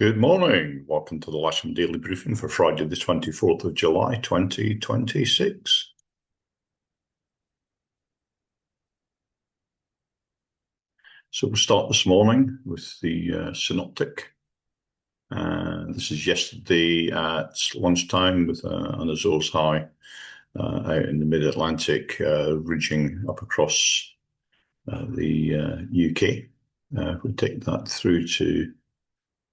Good morning. Welcome to the Lasham Daily Briefing for Friday, the 24th of July, 2026. So we'll start this morning with the synoptic. This is yesterday at lunchtime with an Azores high out in the mid-Atlantic, ridging up across the UK. If we take that through to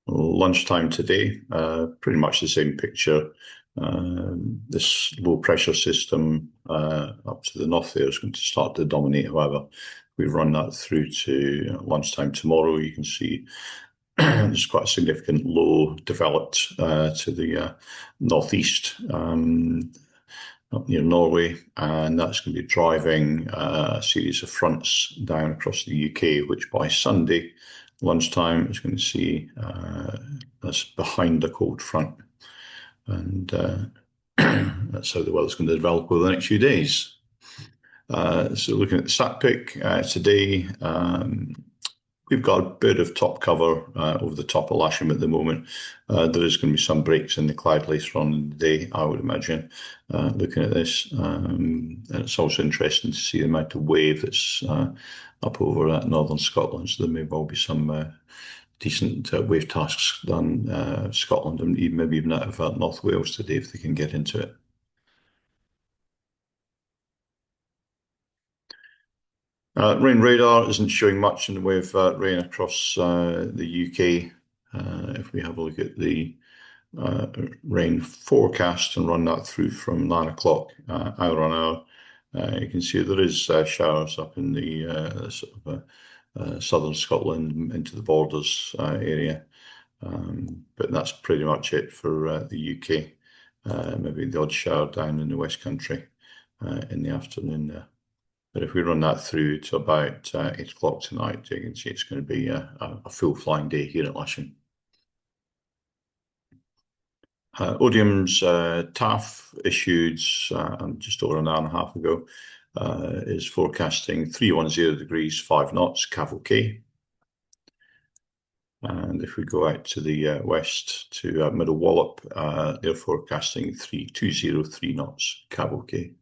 lunchtime today, pretty much the same picture. This low pressure system up to the north there is going to start to dominate. However, we run that through to lunchtime tomorrow. You can see there's quite a significant low developed to the northeast up near Norway, and that's going to be driving a series of fronts down across the UK, which by Sunday lunchtime is going to see us behind a cold front. And that's how the weather's going to develop over the next few days. So looking at the stat pick today, we've got a bit of top cover over the top of Lasham at the moment. There is going to be some breaks in the cloud later on in the day, I would imagine, looking at this. And it's also interesting to see the amount of wave that's up over northern Scotland. So there may well be some decent wave tasks done Scotland and maybe even out of North Wales today if they can get into it. Rain radar isn't showing much in the way of rain across the UK. If we have a look at the rain forecast and run that through from 9 o'clock hour on hour, you can see there is showers up in the southern Scotland into the borders area. But that's pretty much it for the UK. Maybe the odd shower down in the West Country in the afternoon there. But if we run that through to about 8 o'clock tonight, you can see it's going to be a full flying day here at Lasham. Odium's TAF issued just over an hour and a half ago is forecasting 310 degrees, 5 knots, cavalcade. And if we go out to the west to Middle Wallop, they're forecasting 3203 knots, cavalcade.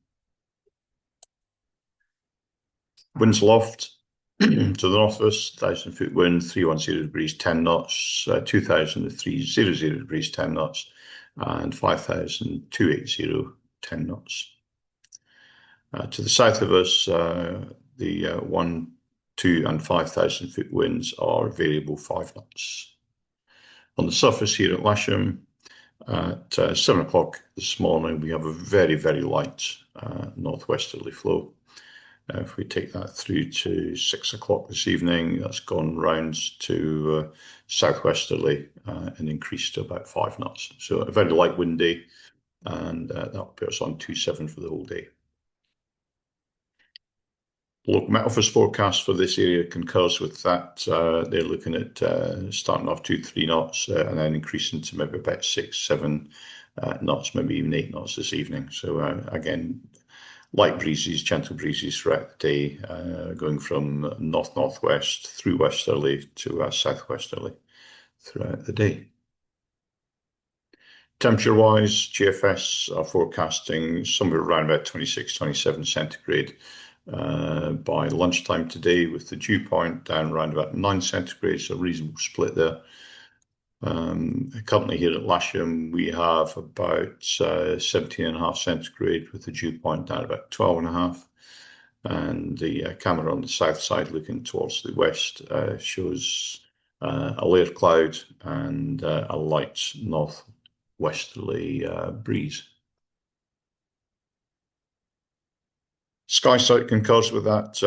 Winds loft to the north of us, 1,000-foot wind, 310 degrees, 10 knots, 2,000 to 300 degrees, 10 knots, and 5,000, 280, 10 knots. To the south of us, the 1, 2, and 5,000-foot winds are variable 5 knots. On the surface here at Lasham, at 7 o'clock this morning, we have a very, very light northwesterly flow. If we take that through to 6 o'clock this evening, that's gone round to southwesterly and increased to about 5 knots. So a very light wind day, and that will put us on 2.7 for the whole day. Local Met Office forecast for this area concurs with that. They're looking at starting off 2-3 knots and then increasing to maybe about 6-7 knots, maybe even 8 knots this evening. So again, light breezes, gentle breezes throughout the day, going from north-northwest through westerly to southwesterly throughout the day. Temperature-wise, GFS are forecasting somewhere around about 26, 27 centigrade by lunchtime today, with the dew point down around about 9 centigrade, so a reasonable split there. Currently here at Lasham, we have about 17.5 centigrade with the dew point down about 12.5. And the camera on the south side looking towards the west shows a layer cloud and a light northwesterly breeze. Sky sight concurs with that,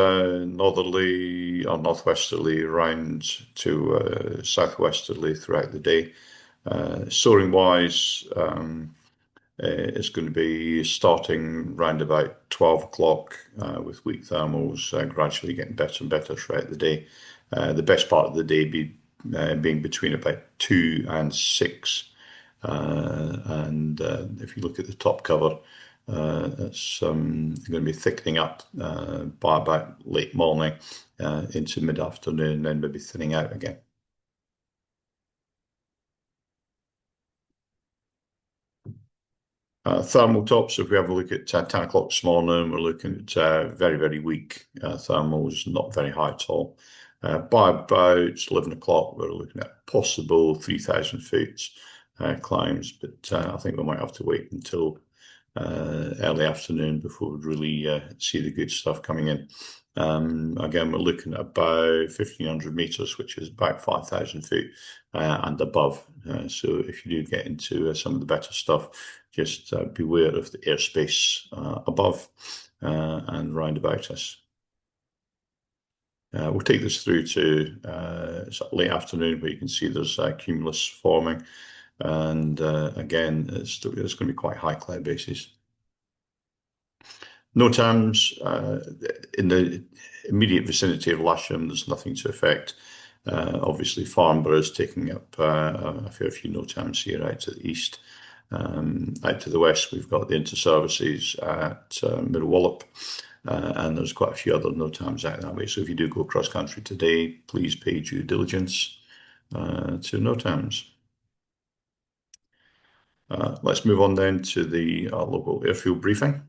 northerly or northwesterly round to southwesterly throughout the day. Soaring wise, it's going to be starting round about 12 o'clock with weak thermals gradually getting better and better throughout the day. The best part of the day being between about 2 and 6. And if you look at the top cover, it's going to be thickening up by about late morning into mid-afternoon, then maybe thinning out again. Thermal tops, if we have a look at 10 o'clock this morning, we're looking at very, very weak thermals, not very high at all. By about 11 o'clock, we're looking at possible 3,000 foot climbs, but I think we might have to wait until early afternoon before we really see the good stuff coming in. Again, we're looking at about 1,500 meters, which is about 5,000 feet and above. So if you do get into some of the better stuff, just beware of the airspace above and round about us. We'll take this through to late afternoon where you can see there's cumulus forming. And again, it's going to be quite high cloud bases. NOTAMs in the immediate vicinity of Lasham, there's nothing to affect. Obviously, Farnborough is taking up a fair few NOTAMs here out to the east. Out to the west, we've got the inter-services at Middle Wallop, and there's quite a few other NOTAMs out that way. So if you do go cross country today, please pay due diligence to NOTAMs. Let's move on then to the local airfield briefing.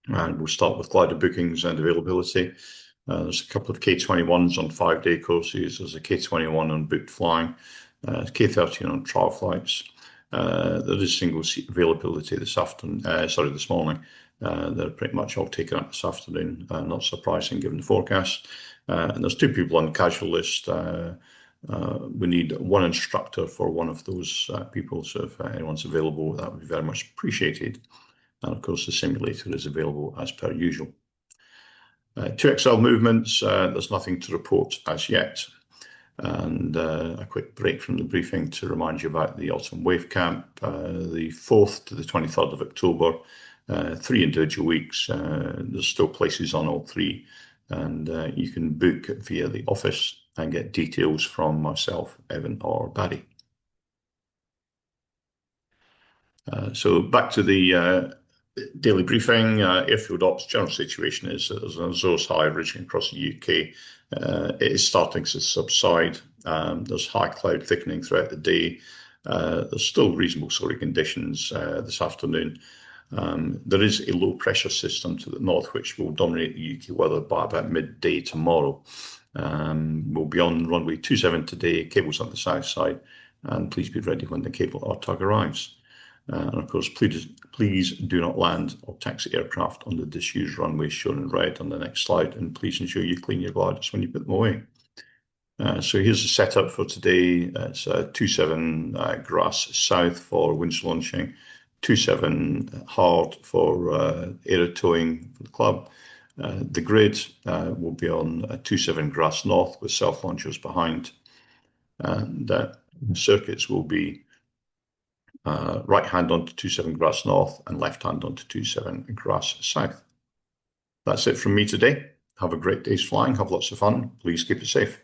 And we'll start with glider bookings and availability. There's a couple of K21s on 5-day courses. There's a K21 on booked flying, K13 on trial flights. There is single seat availability this morning. They're pretty much all taken up this afternoon, not surprising given the forecast. And there's 2 people on the casual list. We need 1 instructor for one of those people, so if anyone's available, that would be very much appreciated. And of course, the simulator is available as per usual. 2XL movements, there's nothing to report as yet. And a quick break from the briefing to remind you about the Autumn Wave Camp, the 4th to the 23rd of October, 3 individual weeks. There's still places on all 3, and you can book via the office and get details from myself, Evan, or Barry. So back to the daily briefing. Airfield ops general situation is that there's an Azores high originating across the UK. It is starting to subside. There's high cloud thickening throughout the day. There's still reasonable solar conditions this afternoon. There is a low pressure system to the north which will dominate the UK weather by about midday tomorrow. We'll be on runway 27 today, cables on the south side, and please be ready when the cable or tug arrives. And of course, please do not land or taxi aircraft on the disused runways shown in red on the next slide, and please ensure you clean your gliders when you put them away. So here's the setup for today. It's 27 grass south for winch launching, 27 hard for aero towing for the club. The grid will be on 27 grass north with self launchers behind, and circuits will be right hand onto 27 grass north and left hand onto 27 grass south. That's it from me today. Have a great day's flying. Have lots of fun. Please keep it safe.